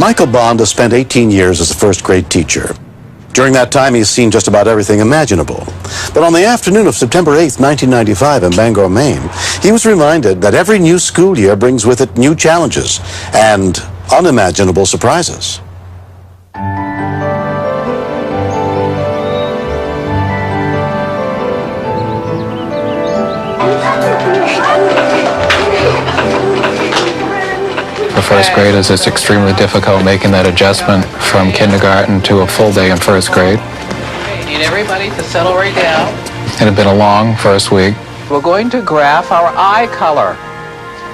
Michael Bond has spent 18 years as a first-grade teacher. During that time, he's seen just about everything imaginable. But on the afternoon of September 8th, 1995 in Bangor, Maine, he was reminded that every new school year brings with it new challenges and unimaginable surprises. For first graders, it's extremely difficult making that adjustment from kindergarten to a full day in first grade. Need everybody to settle right down. It had been a long first week. We're going to graph our eye color.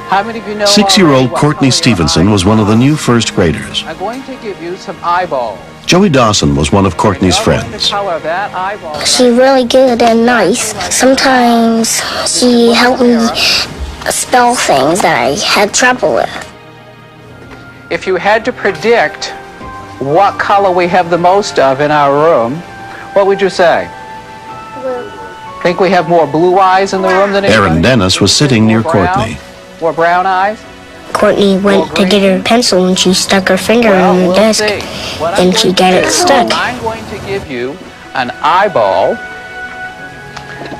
How many of you know 6-year-old Courtney Stevenson was one of the new first graders. I'm going to give you some eyeballs. Joey Dawson was one of Courtney's friends. She's really good and nice. Sometimes she helped me spell things that I had trouble with. If you had to predict what color we have the most of in our room, what would you say? Blue. Think we have more blue eyes in the room than anybody? Aaron Dennis was sitting near Courtney. More brown eyes? Courtney went to get her pencil and she stuck her finger on the desk and she got it stuck. I'm going to give you an eyeball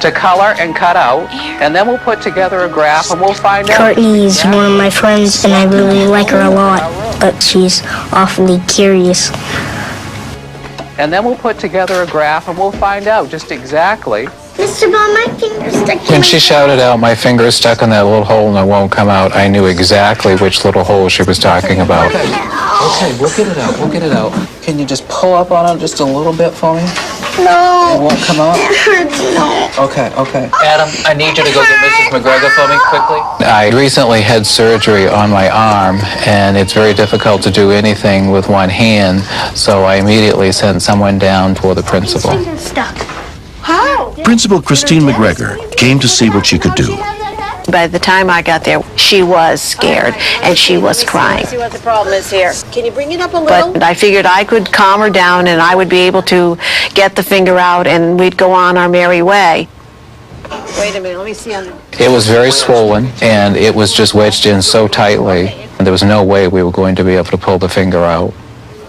to color and cut out, and then we'll put together a graph and we'll find out. Courtney's one of my friends and I really like her a lot, but she's awfully curious. And then we'll put together a graph and we'll find out just exactly. Mr. Bond, my finger's stuck in When she shouted out, "My finger is stuck in that little hole and it won't come out," I knew exactly which little hole she was talking about. Okay, we'll get it out, we'll get it out. Can you just pull up on it just a little bit for me? No. It won't come out? It hurts, no. Okay. Adam, I need you to go get Mrs. McGregor for me quickly. I recently had surgery on my arm, and it's very difficult to do anything with one hand, so I immediately sent someone down for the principal. My finger's stuck. How? Principal Christine McGregor came to see what she could do. By the time I got there, she was scared and she was crying. See what the problem is here. Can you bring it up a little? But I figured I could calm her down and I would be able to get the finger out and we'd go on our merry way. Wait a minute, let me see on the... It was very swollen, and it was just wedged in so tightly, and there was no way we were going to be able to pull the finger out.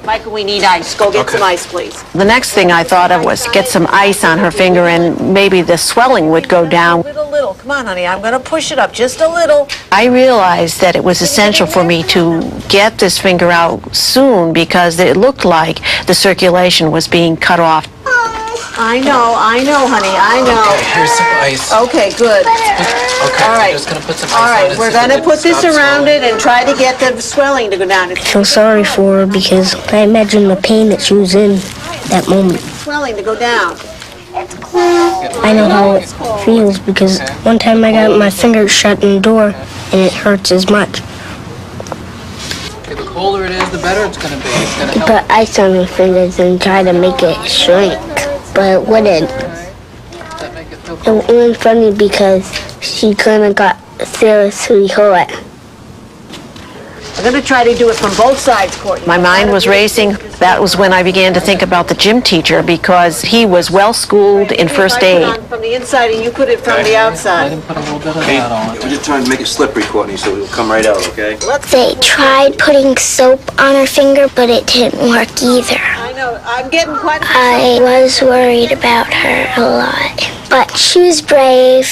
Michael, we need ice. Go get some ice, please. The next thing I thought of was get some ice on her finger and maybe the swelling would go down. Little. Come on, honey. I'm going to push it up just a little. I realized that it was essential for me to get this finger out soon because it looked like the circulation was being cut off. I know, honey. I know. Okay, here's some ice. Okay, good. Okay, All right. I'm just going to put some ice All on right, it we're so going to that put this stops around swelling. it and try to get the swelling to go down. I feel sorry for her because I imagine the pain that she was in that moment. Swelling to go down. I know how it feels because one time I got my finger shut in the door and it hurts as much. Okay, the colder it is, the better it's going to be. It's going to help. Put ice on her fingers and try to make it shrink, but it wouldn't. Does that make it feel It was funny because she kind of got seriously hurt. I'm going to try to do it from both sides, Courtney. My mind was racing. That was when I began to think about the gym teacher because he was well schooled in first aid. From the inside and you put it from the Let outside. him put a little bit of that on. We're just trying to make it slippery, Courtney, so it'll come right out, okay? They tried putting soap on her finger, but it didn't work either. I know. I'm getting quite... I was worried about her a lot, but she was brave.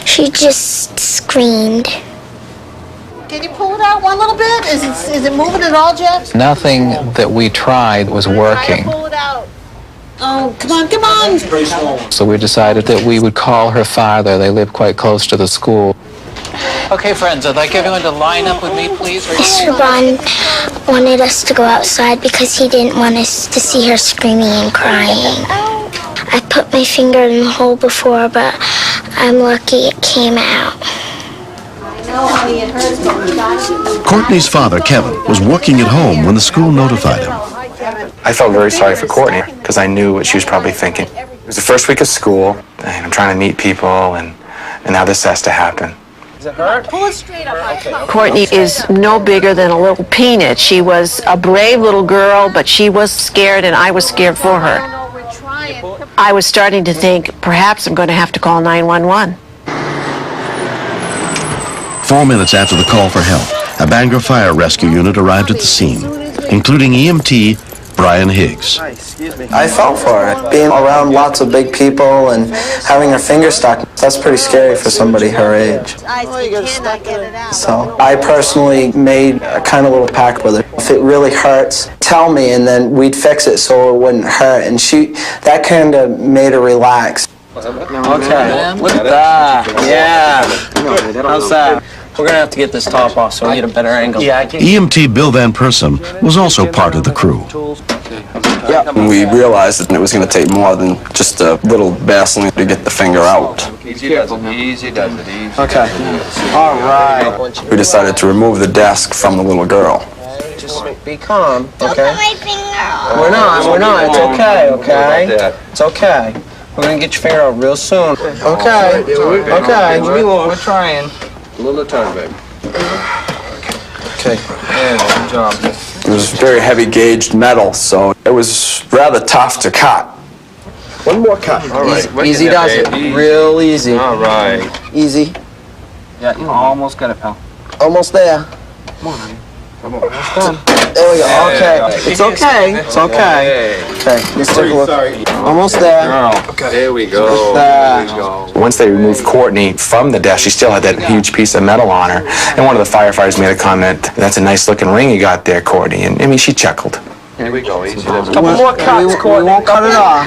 She just screamed. Can you pull it out one little bit? Is it moving at all, Jeff? Nothing that we tried was Try to working, pull it out. Oh, come on, come on. Very small. so we decided that we would call her father. They live quite close to the school. Okay, friends, I'd like everyone to line up with me, please. Mr. Bond wanted us to go outside because he didn't want us to see her screaming and crying. I put my finger in the hole before, but I'm lucky it came out. No, honey, it hurts, but we got you. Courtney's father, Kevin, was working at home when the school notified him. I felt very sorry for Courtney because I knew what she was probably thinking. It was the first week of school, and I'm trying to meet people, and now this has to happen. Does it hurt? Pull it straight up. Come on. Courtney is no bigger than a little peanut. She was a brave little girl, but she was scared and I was scared for her. No, we're trying. I was starting to think perhaps I'm going to have to call 911. 4 minutes after the call for help, a Bangor fire rescue unit arrived at the scene. including EMT Brian Higgs. I felt for it. Being around lots of big people and having her finger stuck, that's pretty scary for somebody her age. So I personally made a kind of little pact with her. If it really hurts, tell me, and then we'd fix it so it wouldn't hurt. And that kind of made her relax. Okay, look at that. Yeah. How's that? We're gonna have to get this top off so we get a better angle. Yeah, EMT Bill Van Persum was also part of the crew. Yeah, we realized that it was going to take more than just a little Vaseline to get the finger out. Easy does it, easy. Okay. All right. We decided to remove the desk from the little girl. Just be calm, okay? My finger. We're not. It's okay. It's okay. We're gonna get your finger out real soon. Okay. Okay. We're trying. A little at a time, baby. Okay. Yeah, good job. It was very heavy gauged metal, so it was rather tough to cut. One more cut. All right. Easy does it. Real easy. All right. Easy. Yeah, you almost got it, pal. Almost there. Come on, honey. Come on. Almost done. There we go. Okay. It's okay. It's okay. Okay. Let's take a look. Almost there. Okay. There we go. Once they removed Courtney from the desk, she still had that huge piece of metal on her. And one of the firefighters made a comment, "That's a nice looking ring you got there, Courtney." And I mean, she chuckled. Here we go. Couple more cuts, Courtney. We won't cut it off.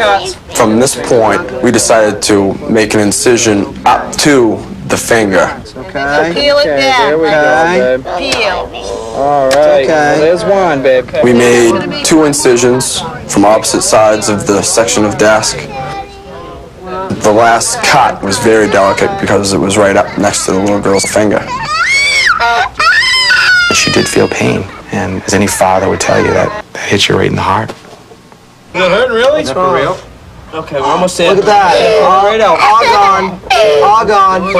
From this point, we decided to make an incision up to the finger. Okay. Peel it down. There we go, babe. Peel. All right. Okay. There's one, babe. We made 2 incisions from opposite sides of the section of desk. The last cut was very delicate because it was right up next to the little girl's finger. She did feel pain, and as any father would tell you, that hits you right in the heart. Is it hurting really? It's for real. Okay, we're almost there. Look at that. All right out. All gone. All gone. Yeah,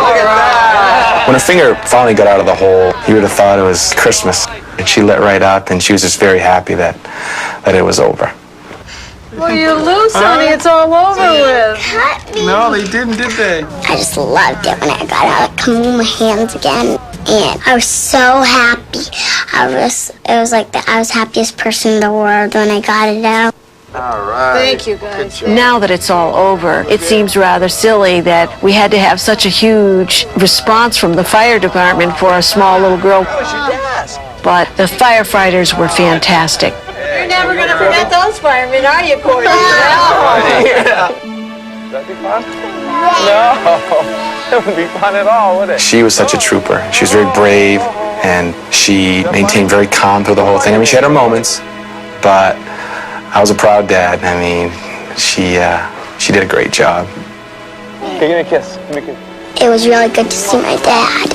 look at that. When her finger finally got out of the hole, you would have thought it was Christmas. And she lit right up, and she was just very happy that it was over. Well, you lose, honey. It's all over with. Cut me. No, they didn't, did they? I just loved it when I got out. I could move my hands again. And I was so happy. It was like I was the happiest person in the world when I got it out. All right. Thank you, guys. Now that it's all over, it seems rather silly that we had to have such a huge response from the fire department for a small little girl. But the firefighters were fantastic. You're never going to forget those firemen, are you, Courtney? Yeah. That'd be fun? No. It wouldn't be fun at all, would it? She was such a trooper. She was very brave, and she maintained very calm through the whole thing. I mean, she had her moments, but I was a proud dad. I mean, she did a great job. Okay, give me a kiss. Give me a kiss. It was really good to see my dad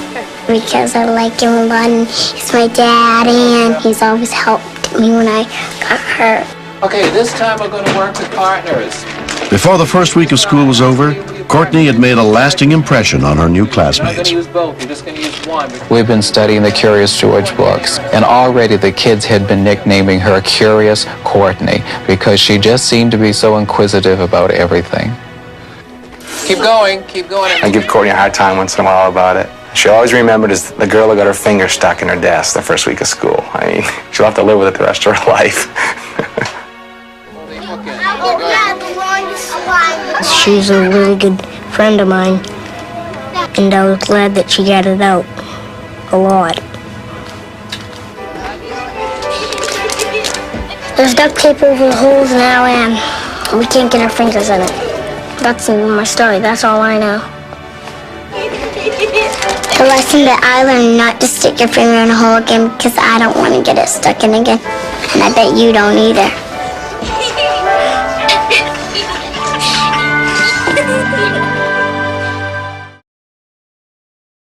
because I like him a lot and he's my dad and he's always helped me when I got hurt. Okay, this time we're going to work with partners. Before the first week of school was over, Courtney had made a lasting impression on her new You're not going classmates. to use both. You're just going to use one. We've been studying the Curious George books, and already the kids had been nicknaming her Curious Courtney because she just seemed to be so inquisitive about everything. Keep going. Keep going. I give Courtney a hard time once in a while about it. She'll always remember it as the girl who got her finger stuck in her desk the first week of school. I mean, she'll have to live with it the rest of her life. She's a really good friend of mine, and I was glad that she got it out a lot. There's duct tape over the holes now, and we can't get our fingers in it. That's my story. That's all I know. The lesson that I learned not to stick your finger in a hole again because I don't want to get it stuck in again, and I bet you don't either.